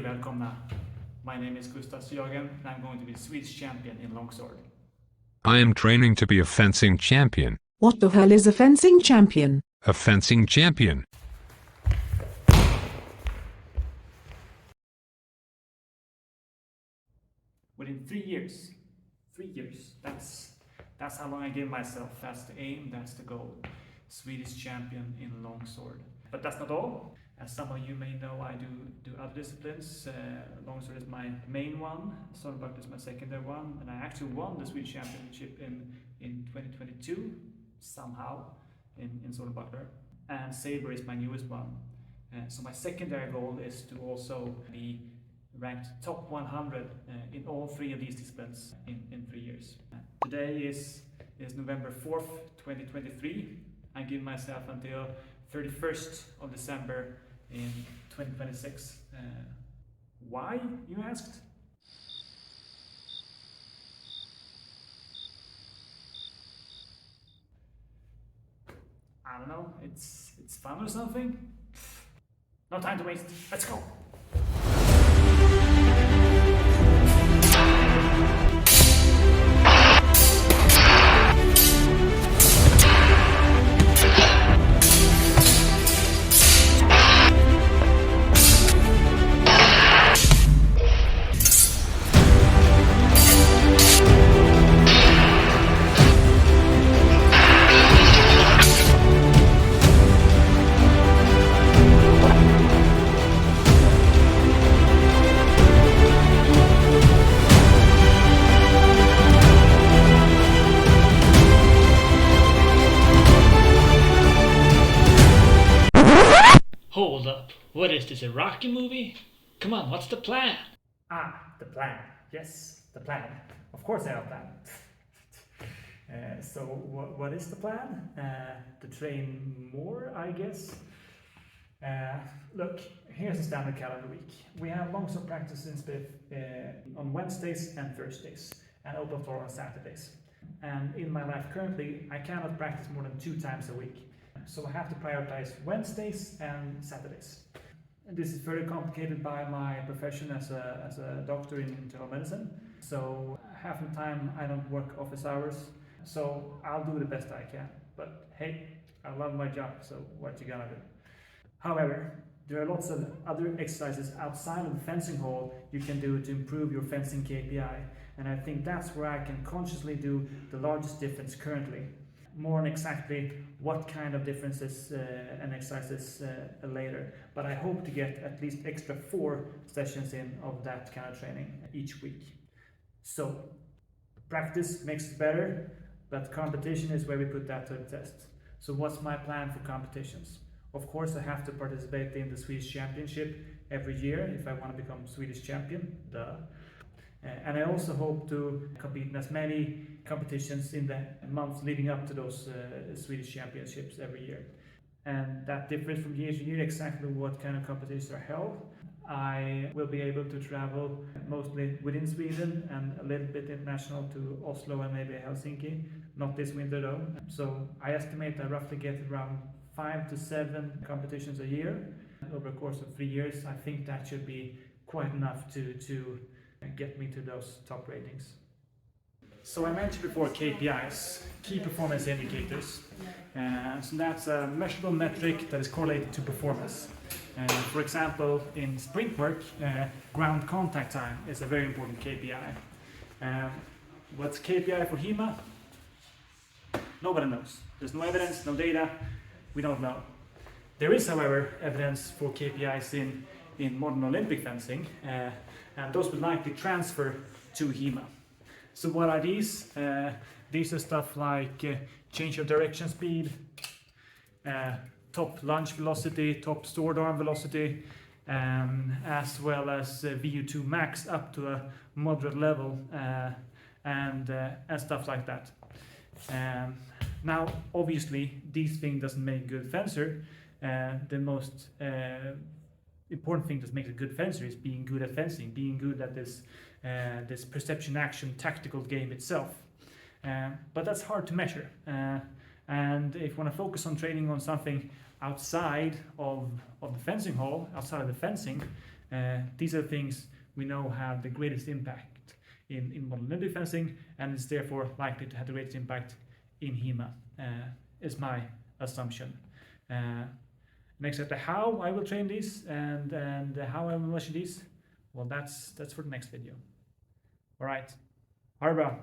välkomna. My name is Gustav Sjögren and I'm going to be Swedish champion in Longsword. I am training to be a fencing champion. What the hell is a fencing champion? A fencing champion. Within 3 years. 3 years. That's how long I give myself. That's the aim, that's the goal. Swedish champion in Longsword. But that's not all. As some of you may know, I do other disciplines. Longsword is my main one, Swordbuckler is my secondary one, and I actually won the Swedish championship in 2022, somehow, in Swordbuckler. And Saber is my newest one. So my secondary goal is to also be ranked top 100 in all 3 of these disciplines in 3 years. Today is November 4th, 2023. I give myself until 31st of December in 2026. Why, you asked? I don't know, it's fun or something? No time to waste, let's go! Hold up, what is this, a Rocky movie? Come on, what's the plan? The plan. Yes, the plan. Of course I have a plan. So what is the plan? To train more, I guess. Look, here's a standard calendar week. We have longsword practice in Spiff on Wednesdays and Thursdays, and open floor on Saturdays. And in my life currently, I cannot practice more than 2 times a week. So I have to prioritize Wednesdays and Saturdays. And this is very complicated by my profession as a doctor in internal medicine. So half the time I don't work office hours. So I'll do the best I can. But hey, I love my job, so what you gonna do? However, there are lots of other exercises outside of the fencing hall you can do to improve your fencing KPI. And I think that's where I can consciously do the largest difference currently. More on exactly what kind of differences and exercises later. But I hope to get at least extra 4 sessions in of that kind of training each week. So, practice makes it better, but competition is where we put that to the test. So what's my plan for competitions? Of course I have to participate in the Swedish Championship every year if I want to become Swedish champion, duh. And I also hope to compete in as many competitions in the months leading up to those Swedish championships every year. And that differs from year to year exactly what kind of competitions are held. I will be able to travel mostly within Sweden and a little bit international to Oslo and maybe Helsinki. Not this winter though. So I estimate I roughly get around 5 to 7 competitions a year. Over the course of 3 years, I think that should be quite enough to get me to those top ratings. So I mentioned before KPIs, key performance indicators. So that's a measurable metric that is correlated to performance. For example, in sprint work, ground contact time is a very important KPI. What's KPI for HEMA? Nobody knows. There's no evidence, no data, we don't know. There is, however, evidence for KPIs in modern Olympic fencing, and those will likely transfer to HEMA. So what are these? These are stuff like change of direction speed, top lunge velocity, top sword arm velocity, as well as VU2 max up to a moderate level, and stuff like that. Now, obviously, these things doesn't make a good fencer. The most important thing that makes a good fencer is being good at fencing, being good at this perception action tactical game itself. But that's hard to measure. And if you want to focus on training on something outside of the fencing hall, outside of the fencing, These are things we know have the greatest impact in modern air fencing, and is therefore likely to have the greatest impact in HEMA, is my assumption. Next, at how I will train these and how I will measure these, well, that's for the next video. All right, Harbor.